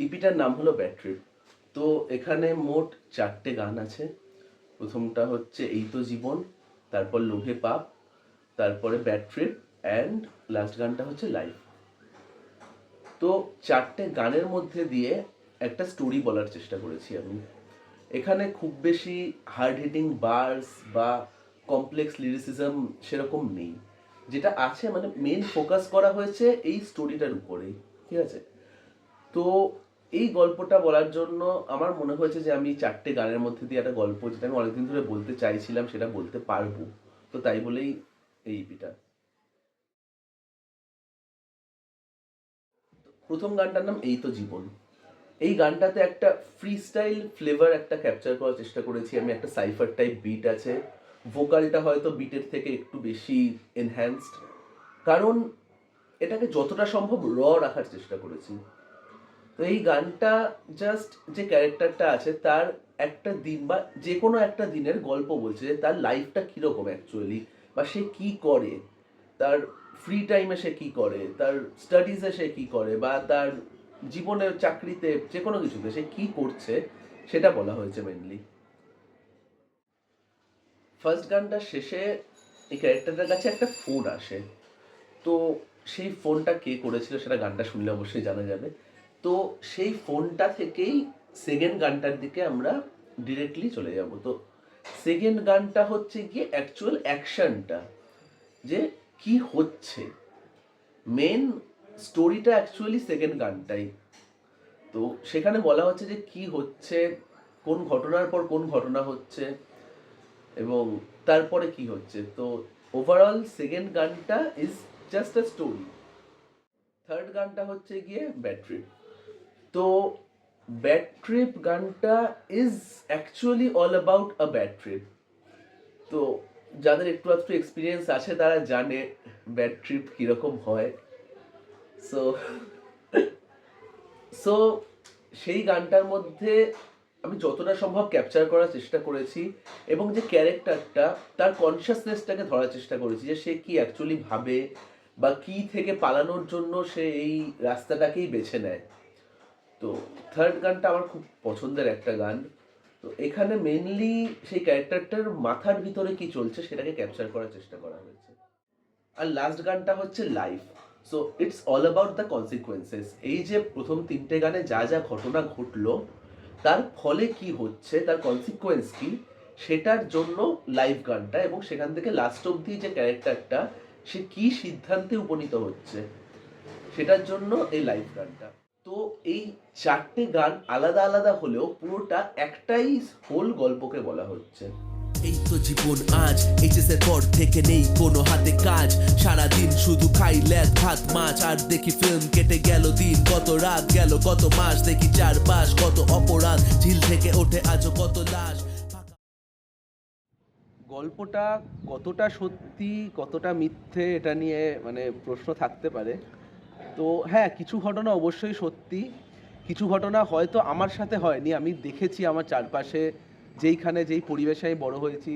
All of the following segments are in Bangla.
ইপিটার নাম হলো ব্যাড ট্রিপ। তো এখানে মোট 4টে গান আছে। প্রথমটা হচ্ছে এই তো জীবন, তারপর লোভে পাপ, তারপরে ব্যাড ট্রিপ অ্যান্ড লাস্ট গানটা হচ্ছে লাইফ। তো 4টে গানের মধ্যে দিয়ে একটা স্টোরি বলার চেষ্টা করেছি আমি। এখানে খুব বেশি হার্ড হিটিং বার্স বা কমপ্লেক্স লিরিসিজম সেরকম নেই। যেটা আছে মানে মেন ফোকাস করা হয়েছে এই স্টোরিটার উপরেই, ঠিক আছে? তো এই গল্পটা বলার জন্য আমার মনে হয়েছে যে আমি 4টে গানের মধ্যে দিয়ে একটা গল্প যেটা আমি অনেকদিন ধরে বলতে চাইছিলাম সেটা বলতে পারবো। তো তাই বলেই এই ইপিটা। প্রথম গানটার নাম এই তো জীবন। এই গানটাতে একটা ফ্রি স্টাইল ফ্লেভার একটা ক্যাপচার করার চেষ্টা করেছি আমি। একটা সাইফার টাইপ বিট আছে, ভোকালটা হয়তো বিটের থেকে একটু বেশি এনহ্যান্সড, কারণ এটাকে যতটা সম্ভব রাখার চেষ্টা করেছি। তো এই গানটা জাস্ট যে ক্যারেক্টারটা আছে তার একটা দিন বা যে কোনো একটা দিনের গল্প বলছে, যে তার লাইফটা কীরকম অ্যাকচুয়ালি, বা সে কী করে, তার ফ্রি টাইমে সে কী করে, তার স্টাডিজে সে কী করে, বা তার জীবনের চাকরিতে যে কোনো কিছুতে সে কী করছে সেটা বলা হয়েছে মেনলি। ফার্স্ট গানটার শেষে এই ক্যারেক্টারটার কাছে একটা ফোন আসে। তো সেই ফোনটা কে করেছিল সেটা গানটা শুনলে অবশ্যই জানা যাবে। তো সেই ফোনটা থেকেই সেকেন্ড গানটার দিকে আমরা ডিরেক্টলি চলে যাব। তো সেকেন্ড গানটা হচ্ছে গিয়ে অ্যাকচুয়াল অ্যাকশনটা, যে কি হচ্ছে, মেন স্টোরিটা অ্যাকচুয়ালি সেকেন্ড গানটাই। তো সেখানে বলা হচ্ছে যে কি হচ্ছে, কোন ঘটনার পর কোন ঘটনা হচ্ছে এবং তারপরে কি হচ্ছে। তো ওভারঅল সেকেন্ড গানটা is just a story. Third গানটা হচ্ছে গিয়ে ব্যাড ট্রিপ। তো ব্যাড ট্রিপ গানটা is actually all about a bad trip. তো যাদের একটু একটু এক্সপিরিয়েন্স আছে তারা জানে ব্যাড ট্রিপ কীরকম হয়। সো সো সেই গানটার মধ্যে আমি যতটা সম্ভব ক্যাপচার করার চেষ্টা করেছি, এবং যে ক্যারেক্টারটা তার কনসিয়াসনেসটাকে ধরার চেষ্টা করেছি, যে সে কি অ্যাকচুয়ালি ভাবে বা কি থেকে পালানোর জন্য সে এই রাস্তাটাকেই বেছে নেয়। তো থার্ড গানটা আমার খুব পছন্দের একটা গান। তো এখানে মেনলি সেই ক্যারেক্টারটার মাথার ভিতরে কি চলছে সেটাকে ক্যাপচার করার চেষ্টা করা হয়েছে। আর লাস্ট গানটা হচ্ছে life. So it's all about the consequences. এই যে প্রথম 3টে গানে যা যা ঘটনা ঘটলো তার ফলে কি হচ্ছে, তার কনসিকুয়েন্স কি, সেটার জন্য লাইফ গানটা, এবং সেখান থেকে লাস্ট অবধি যে ক্যারেক্টারটা সে কি সিদ্ধান্তে উপনীত হচ্ছে সেটার জন্য এই লাইফ গানটা। তো এই 4টে গান আলাদা আলাদা হলেও পুরোটা একটাই হোল গল্পকে বলা হচ্ছে। এই তো জীবন আজ এইচএস এর পর থেকে নেই কোনো হাতে কাজ, সারাদিন শুধু খাই ল্যাদ ভাত মাছ, আর দেখি ফিল্ম কেটে গেল দিন, কত রাত গেল কত মাস, দেখি চারপাশ কত অপরাধ, ঝিল থেকে ওঠে আজও কত লাশ। গল্পটা কতটা সত্যি কতটা মিথ্যে এটা নিয়ে মানে প্রশ্ন থাকতে পারে। তো হ্যাঁ, কিছু ঘটনা অবশ্যই সত্যি, কিছু ঘটনা হয়তো আমার সাথে হয়নি। আমি দেখেছি আমার চারপাশে, যেইখানে যেই পরিবেশে আমি বড় হয়েছি,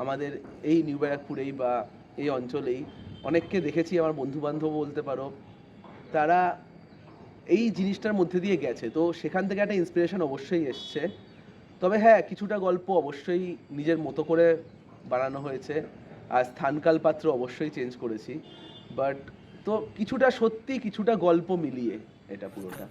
আমাদের এই নিউ ব্যারাকপুরেই বা এই অঞ্চলেই অনেককে দেখেছি, আমার বন্ধুবান্ধব বলতে পারো, তারা এই জিনিসটার মধ্যে দিয়ে গেছে। তো সেখান থেকে একটা ইন্সপিরেশন অবশ্যই এসছে। তবে হ্যাঁ, কিছুটা গল্প অবশ্যই নিজের মতো করে বানানো হয়েছে, আর স্থানকাল পাত্র অবশ্যই চেঞ্জ করেছি। বাট তো কিছুটা সত্যি কিছুটা গল্প মিলিয়ে এটা পুরোটা।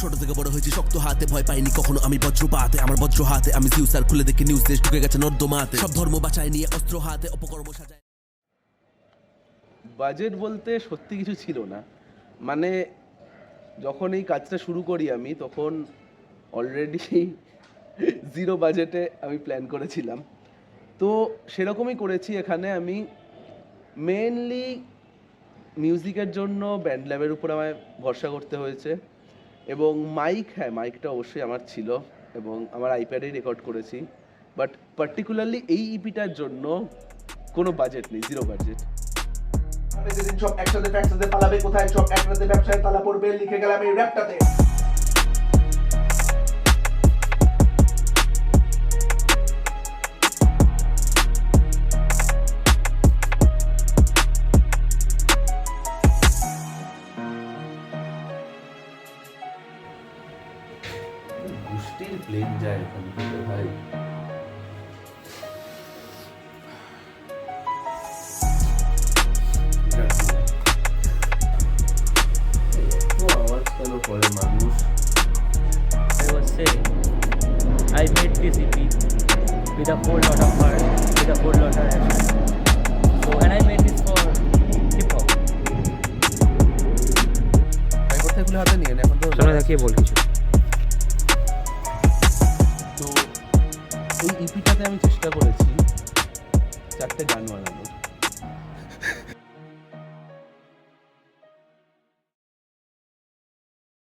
ছোট থেকে বড় হয়েছি শক্ত হাতে, ভয় পাইনি কখনো আমি বজ্রপাতে, আমার বজ্র হাতে আমি সিউসার খুলে দেখি নিউজ দেশ ঢুকে গেছে নর্দমাতে, সব ধর্ম বাঁচায় নিয়ে অস্ত্র হাতে অপকর্ম সাজায়। বাজেট বলতে সত্যি কিছু ছিল না। মানে যখন এই কাজটা শুরু করি আমি তখন অলরেডি 0 বাজেটে আমি প্ল্যান করেছিলাম। তো সেরকমই করেছি। এখানে আমি মেনলি মিউজিকের জন্য ব্যান্ড ল্যাবের উপর আমায় ভরসা করতে হয়েছে, এবং মাইক, হ্যাঁ মাইকটা অবশ্যই আমার ছিল এবং আমার আইপ্যাডেই রেকর্ড করেছি। বাট পার্টিকুলারলি এই ইপিটার জন্য কোনো বাজেট নেই, 0 বাজেট। যেদিন সব একসাথে পালাবে, কোথায় সব একসাথে ব্যবসায় তালা পড়বে, লিখে গেলাম এই র্যাপটাতে। যায় এখান থেকে ভাই। এত আওয়াজ কেন করে মানুষ? I was saying, I made this EP with a whole lot of heart, with a whole lot of action. So, and I made this for hip hop. কথাগুলো হাতে নিয়ে এখন তো সামনে দেখিয়ে বল কিছু। তো এই ইপিটাতে আমি চেষ্টা করেছি 4টে গান বানানোর।